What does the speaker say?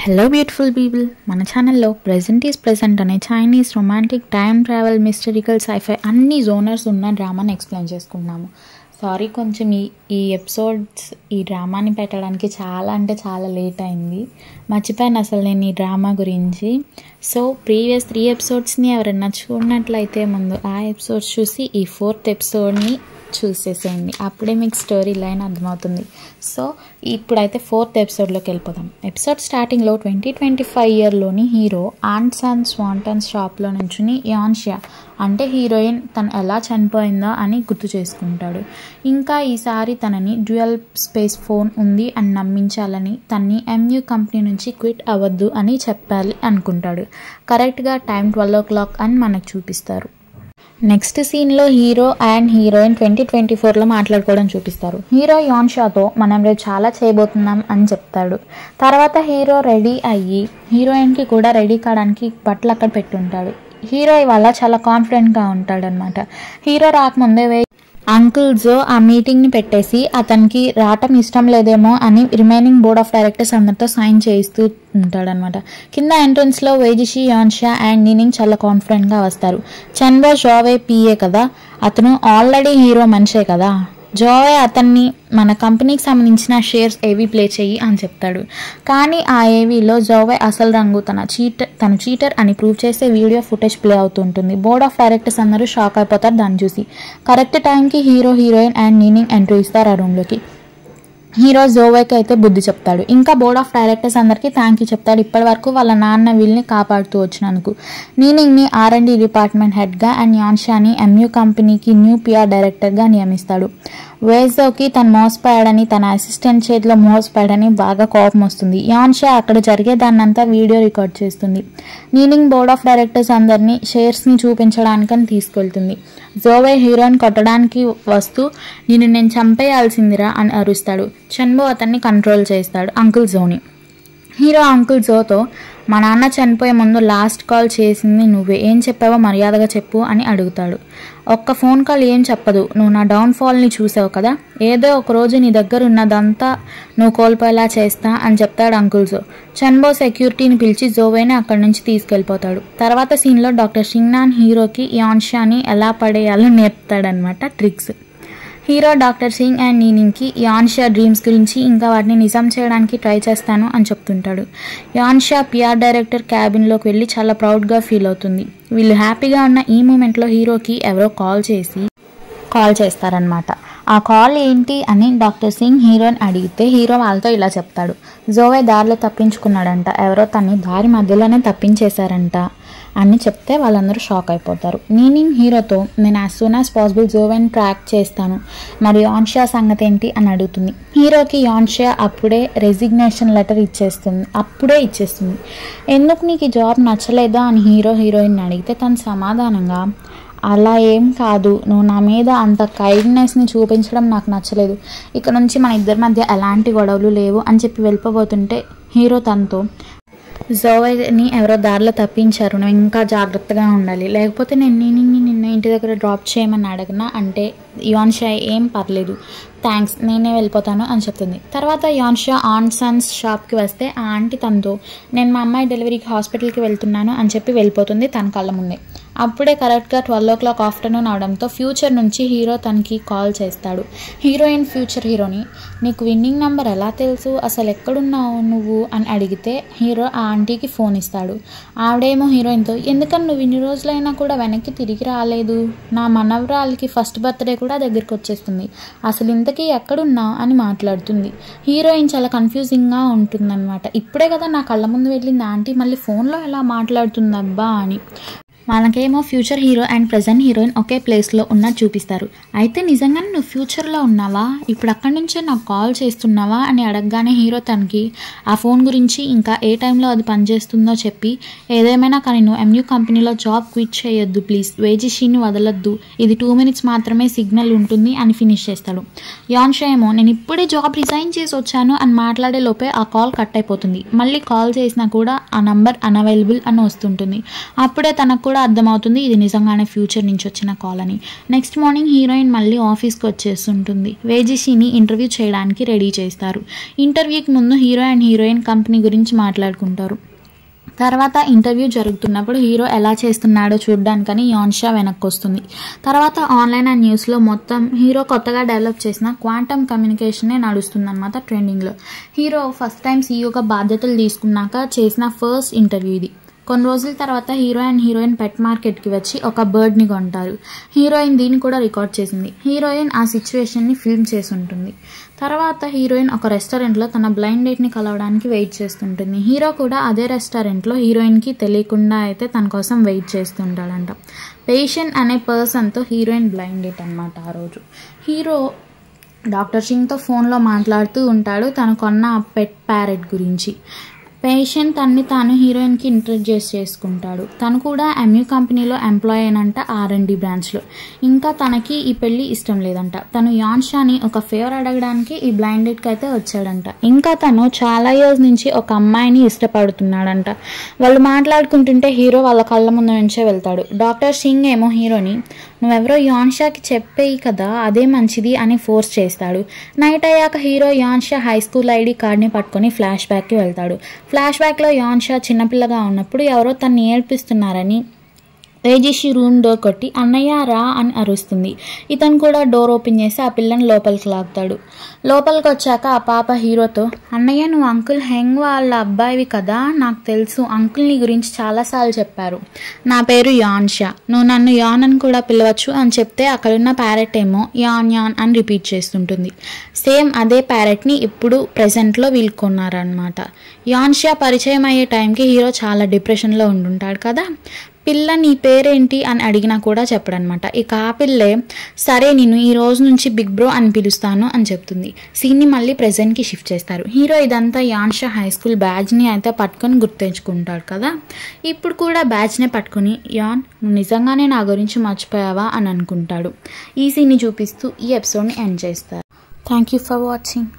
Hello beautiful people, మన ఛానల్లో present is present అనే Chinese romantic time travel historical scifi అన్ని జోనర్స్ ఉన్న డ్రామాని ఎక్స్ప్లెయిన్ చేసుకున్నాము. సారీ, కొంచెం ఈ ఎపిసోడ్స్ ఈ డ్రామాని పెట్టడానికి చాలా లేట్ అయింది. మర్చిపోయాను అసలు నేను ఈ డ్రామా గురించి. సో ప్రీవియస్ 3 ఎపిసోడ్స్ని ఎవరైనా చూడనట్లయితే ముందు ఆ ఎపిసోడ్స్ చూసి ఈ 4th ఎపిసోడ్ని చూసేసేయండి, అప్పుడే మీకు స్టోరీ లైన్ అర్థమవుతుంది. సో ఇప్పుడైతే 4th ఎపిసోడ్లోకి వెళ్ళిపోదాం. ఎపిసోడ్ స్టార్టింగ్లో 2025 ఇయర్లోని హీరో ఆంట్స్ అండ్ స్వాంటన్స్ షాప్లో నుంచుని యాన్షియా అంటే హీరోయిన్ తను ఎలా చనిపోయిందో అని గుర్తు చేసుకుంటాడు. ఇంకా ఈసారి తనని డ్యూయల్ స్పేస్ ఫోన్ ఉంది అని నమ్మించాలని తన్ని MU కంపెనీ నుంచి క్విట్ అవ్వద్దు అని చెప్పాలి అనుకుంటాడు. కరెక్ట్గా టైం 12 o'clock అని మనకు చూపిస్తారు. నెక్స్ట్ సీన్లో హీరో అండ్ హీరోయిన్ 2024లో మాట్లాడుకోవడం చూపిస్తారు. హీరో యాన్షియాతో మనం రేపు చాలా చేయబోతున్నాం అని చెప్తాడు. తర్వాత హీరో రెడీ అయ్యి హీరోయిన్కి కూడా రెడీ కావడానికి బట్టలు అక్కడ పెట్టుంటాడు. హీరో ఇవాళ చాలా కాన్ఫిడెంట్గా ఉంటాడనమాట. హీరో రాకముందే అంకుల్ జో ఆ మీటింగ్ని పెట్టేసి అతనికి రావటం ఇష్టం లేదేమో అని రిమైనింగ్ బోర్డ్ ఆఫ్ డైరెక్టర్స్ అందరితో సైన్ చేయిస్తూ ఉంటాడనమాట. కింద ఎంట్రన్స్లో వేజిషి, యాన్షియా అండ్ నీనింగ్ చాలా కాన్ఫిడెంట్గా వస్తారు. చెన్బో జోవే పిఏ కదా, అతను ఆల్రెడీ హీరో మనిషే కదా. జోవే అతన్ని మన కంపెనీకి సంబంధించిన షేర్స్ ఏవి ప్లే చెయ్యి అని చెప్తాడు. కానీ ఆ ఏవీలో జోవే అసలు రంగు తను చీటర్ అని ప్రూవ్ చేసే వీడియో ఫుటేజ్ ప్లే అవుతుంటుంది. బోర్డ్ ఆఫ్ డైరెక్టర్స్ అందరూ షాక్ అయిపోతారు దాన్ని చూసి. కరెక్ట్ టైంకి హీరో, హీరోయిన్ అండ్ నీనింగ్ ఎంట్రీ ఇస్తారు ఆ రూమ్లోకి. హీరో జోవేకి అయితే బుద్ధి చెప్తాడు. ఇంకా బోర్డ్ ఆఫ్ డైరెక్టర్స్ అందరికీ థ్యాంక్ యూ చెప్తాడు ఇప్పటి వరకు వాళ్ళ నాన్న వీళ్ళని కాపాడుతూ వచ్చినందుకు. నీనింగ్ని R&D డిపార్ట్మెంట్ హెడ్గా అండ్ యాన్షియాని MU కంపెనీకి న్యూ PR డైరెక్టర్గా నియమిస్తాడు. వేజోకి తను మోసపోయాడని, తన అసిస్టెంట్ చేతిలో మోసపోయాడని బాగా కోపం వస్తుంది. యాన్షియా అక్కడ జరిగేదాన్నంతా వీడియో రికార్డ్ చేస్తుంది. నీనింగ్ బోర్డ్ ఆఫ్ డైరెక్టర్స్ అందరినీ షేర్స్ని చూపించడానికని తీసుకెళ్తుంది. జోవే హీరోయిన్ కొట్టడానికి వస్తూ నేను చంపేయాల్సిందిరా అని అరుస్తాడు. చెన్బో అతన్ని కంట్రోల్ చేస్తాడు అంకుల్ జోని. హీరో అంకుల్ జోతో మా నాన్న చనిపోయే ముందు లాస్ట్ కాల్ చేసింది నువ్వే, ఏం చెప్పావో మర్యాదగా చెప్పు అని అడుగుతాడు. ఒక్క ఫోన్ కాల్ ఏం చెప్పదు, నువ్వు నా డౌన్ఫాల్ని చూసావు కదా, ఏదో ఒక రోజు నీ దగ్గర ఉన్నదంతా నువ్వు కోల్పోయేలా చేస్తా అని చెప్తాడు అంకుల్ జో. చెన్బో సెక్యూరిటీని పిలిచి జోవేని అక్కడి నుంచి తీసుకెళ్ళిపోతాడు. తర్వాత సీన్లో డాక్టర్ షింగ్నాన్ హీరోకి యాన్షియాని ఎలా పడేయాలో నేర్పుతాడనమాట ట్రిక్స్. హీరో డాక్టర్ సింగ్ అండ్ నీనింగ్కి యాన్షియా డ్రీమ్స్ గురించి ఇంకా వాటిని నిజం చేయడానికి ట్రై చేస్తాను అని చెప్తుంటాడు. యాన్షియా PR డైరెక్టర్ క్యాబిన్లోకి వెళ్ళి చాలా ప్రౌడ్గా ఫీల్ అవుతుంది. వీళ్ళు హ్యాపీగా ఉన్న ఈ మూమెంట్లో హీరోకి ఎవరో కాల్ చేస్తారనమాట. ఆ కాల్ ఏంటి అని డాక్టర్ సింగ్ హీరోని అడిగితే హీరో వాళ్ళతో ఇలా చెప్తాడు. జోవే దారిలో తప్పించుకున్నాడంట, ఎవరో తన్ని దారి మధ్యలోనే తప్పించేశారంట అని చెప్తే వాళ్ళందరూ షాక్ అయిపోతారు. నీనింగ్ హీరోతో నేను యాజ్ సూన్ యాజ్ పాసిబుల్ జోవేని ట్రాక్ చేస్తాను, మరి యాన్షియా సంగతి ఏంటి అని అడుగుతుంది. హీరోకి యాన్షియా అప్పుడే రెసిగ్నేషన్ లెటర్ ఇచ్చేస్తుంది. ఎందుకు నీకు ఈ జాబ్ నచ్చలేదా అని హీరోయిన్ అడిగితే తను సమాధానంగా అలా ఏం కాదు, నువ్వు నా మీద అంత కైండ్నెస్ని చూపించడం నాకు నచ్చలేదు, ఇక నుంచి మన ఇద్దరి మధ్య ఎలాంటి గొడవలు లేవు అని చెప్పి వెళ్ళిపోతుంటే హీరో తనతో జోవేని ఎవరో దారిలో తప్పించారు, నువ్వు ఇంకా జాగ్రత్తగా ఉండాలి, లేకపోతే నేను నిన్న ఇంటి దగ్గర డ్రాప్ చేయమని అడగనా అంటే యాన్షియా ఏం పర్లేదు థ్యాంక్స్ నేనే వెళ్ళిపోతాను అని చెప్తుంది. తర్వాత యాన్షియా సన్స్ షాప్కి వస్తే ఆ ఆంటీ తనతో నేను మా అమ్మాయి డెలివరీకి హాస్పిటల్కి వెళ్తున్నాను అని చెప్పి వెళ్ళిపోతుంది తన కళ్ళ ముందే. అప్పుడే కరెక్ట్గా 12 o'clock ఆఫ్టర్నూన్ అవడంతో ఫ్యూచర్ నుంచి హీరో తనకి కాల్ చేస్తాడు. హీరోయిన్ ఫ్యూచర్ హీరోని నీకు విన్నింగ్ నెంబర్ ఎలా తెలుసు, అసలు ఎక్కడున్నావు నువ్వు అని అడిగితే హీరో ఆ ఆంటీకి ఫోన్ ఇస్తాడు. ఆవిడేమో హీరోయిన్తో ఎందుకని నువ్వు ఇన్ని రోజులైనా కూడా వెనక్కి తిరిగి రాలేదు, నా మనవరాలకి ఫస్ట్ బర్త్డే కూడా దగ్గరికి వచ్చేస్తుంది, అసలు ఇంతకీ ఎక్కడున్నావు అని మాట్లాడుతుంది. హీరోయిన్ చాలా కన్ఫ్యూజింగ్గా ఉంటుందన్నమాట. ఇప్పుడే కదా నా కళ్ళ ముందు వెళ్ళింది ఆంటీ, మళ్ళీ ఫోన్లో ఎలా మాట్లాడుతుందబ్బా అని. మనకేమో future hero and present heroine ఒకే ప్లేస్లో ఉన్నట్టు చూపిస్తారు. అయితే నిజంగానే నువ్వు ఫ్యూచర్లో ఉన్నావా, ఇప్పుడు అక్కడి నుంచే నాకు కాల్ చేస్తున్నావా అని అడగగానే హీరో తనకి ఆ ఫోన్ గురించి ఇంకా ఏ టైంలో అది పనిచేస్తుందో చెప్పి ఏదేమైనా కానీ నువ్వు MU కంపెనీలో జాబ్ క్విట్ చేయొద్దు ప్లీజ్, వేజిషిని వదలొద్దు, ఇది 2 minutes మాత్రమే సిగ్నల్ ఉంటుంది అని ఫినిష్ చేస్తాడు. యాన్షియా ఏమో నేను ఇప్పుడే జాబ్ రిజైన్ చేసి వచ్చాను అని మాట్లాడే లోపే ఆ కాల్ కట్ అయిపోతుంది. మళ్ళీ కాల్ చేసినా కూడా ఆ నంబర్ అన్అవైలబుల్ అని వస్తుంటుంది. అప్పుడే తనకు కూడా కూడా అర్థమవుతుంది ఇది నిజంగానే ఫ్యూచర్ నుంచి వచ్చిన కాల్ అని. నెక్స్ట్ మార్నింగ్ హీరోయిన్ మళ్ళీ ఆఫీస్కి వచ్చేస్తుంటుంది. వేజిషిని ఇంటర్వ్యూ చేయడానికి రెడీ చేస్తారు. ఇంటర్వ్యూకి ముందు హీరో అండ్ హీరోయిన్ కంపెనీ గురించి మాట్లాడుకుంటారు. తర్వాత ఇంటర్వ్యూ జరుగుతున్నప్పుడు హీరో ఎలా చేస్తున్నాడో చూడడానికని యాన్షా వెనక్కి వస్తుంది. తర్వాత ఆన్లైన్ అండ్ న్యూస్లో మొత్తం హీరో కొత్తగా డెవలప్ చేసిన క్వాంటమ్ కమ్యూనికేషనే నడుస్తుందన్నమాట ట్రెండింగ్లో. హీరో ఫస్ట్ టైం సీఈఓగా బాధ్యతలు తీసుకున్నాక చేసిన ఫస్ట్ ఇంటర్వ్యూ ఇది. కొన్ని రోజుల తర్వాత హీరో అండ్ హీరోయిన్ పెట్ మార్కెట్కి వచ్చి ఒక బర్డ్ని కొంటారు. హీరోయిన్ దీన్ని కూడా రికార్డ్ చేసింది. హీరోయిన్ ఆ సిచ్యువేషన్ని ఫిల్మ్ చేసి ఉంటుంది. తర్వాత హీరోయిన్ ఒక రెస్టారెంట్లో తన బ్లైండ్ డేట్ని కలవడానికి వెయిట్ చేస్తుంటుంది. హీరో కూడా అదే రెస్టారెంట్లో హీరోయిన్కి తెలియకుండా అయితే తన కోసం వెయిట్ చేస్తుంటాడంట. పేషెంట్ అనే పర్సన్తో హీరోయిన్ బ్లైండ్ డేట్ అనమాట ఆ రోజు. హీరో డాక్టర్ సింగ్తో ఫోన్లో మాట్లాడుతూ ఉంటాడు తను కొన్న పెట్ ప్యారెట్ గురించి. పేషెంట్ అన్ని తాను హీరోయిన్కి ఇంట్రడ్యూస్ చేసుకుంటాడు. తను కూడా ఎంయూ కంపెనీలో ఎంప్లాయ్ అయినంట R&D బ్రాంచ్లో. ఇంకా తనకి ఈ పెళ్ళి ఇష్టం లేదంట. తను యాన్షాని ఒక ఫేవర్ అడగడానికి ఈ బ్లైండ్ డేట్కి అయితే వచ్చాడంట. ఇంకా తను చాలా ఇయర్స్ నుంచి ఒక అమ్మాయిని ఇష్టపడుతున్నాడంట. వాళ్ళు మాట్లాడుకుంటుంటే హీరో వాళ్ళ కళ్ళ ముందు నుంచే వెళ్తాడు. డాక్టర్ సింగ్ ఏమో హీరోని నువ్వెవరో యాన్షాకి చెప్పేయి కదా అదే మంచిది అని ఫోర్స్ చేస్తాడు. నైట్ అయ్యాక హీరో యాన్షా హై స్కూల్ ID కార్డ్ని పట్టుకొని ఫ్లాష్ బ్యాక్కి వెళ్తాడు. ఫ్లాష్ బ్యాక్లో యాన్షా చిన్నపిల్లగా ఉన్నప్పుడు ఎవరో తన్ని ఏడ్పిస్తున్నారని వేజిషి రూమ్ డోర్ కొట్టి అన్నయ్య రా అని అరుస్తుంది. ఇతను కూడా డోర్ ఓపెన్ చేసి ఆ పిల్లని లోపలికి లాగుతాడు. లోపలికి వచ్చాక ఆ పాప హీరోతో అన్నయ్య నువ్వు అంకుల్ హెంగ్ వాళ్ళ అబ్బాయివి కదా, నాకు తెలుసు అంకుల్ నీ గురించి చాలాసార్లు చెప్పారు. నా పేరు యాన్షా, నువ్వు నన్ను యాన్ అని కూడా పిలవచ్చు అని చెప్తే అక్కడున్న ప్యారెట్ ఏమో యాన్ యాన్ అని రిపీట్ చేస్తుంటుంది. సేమ్ అదే ప్యారెట్ని ఇప్పుడు ప్రెజెంట్లో వీళ్ళు కొన్నారనమాట. యాన్షా పరిచయం అయ్యే టైంకి హీరో చాలా డిప్రెషన్లో ఉంటుంటాడు కదా. పిల్ల నీ పేరేంటి అని అడిగినా కూడా చెప్పడనమాట. ఇక ఆ పిల్లే సరే నేను ఈ రోజు నుంచి బిగ్ బ్రో అని పిలుస్తాను అని చెప్తుంది. సీన్ని మళ్ళీ ప్రెజెంట్కి షిఫ్ట్ చేస్తారు. హీరో ఇదంతా యాన్షా హై స్కూల్ బ్యాడ్జ్ని అయితే పట్టుకొని గుర్తుంచుకుంటాడు కదా. ఇప్పుడు కూడా బ్యాడ్జ్నే పట్టుకొని యాన్ నువ్వు నిజంగానే నా గురించి మర్చిపోయావా అని అనుకుంటాడు. ఈ సీన్ని చూపిస్తూ ఈ ఎపిసోడ్ని ఎండ్ చేస్తారు. Thank you for watching.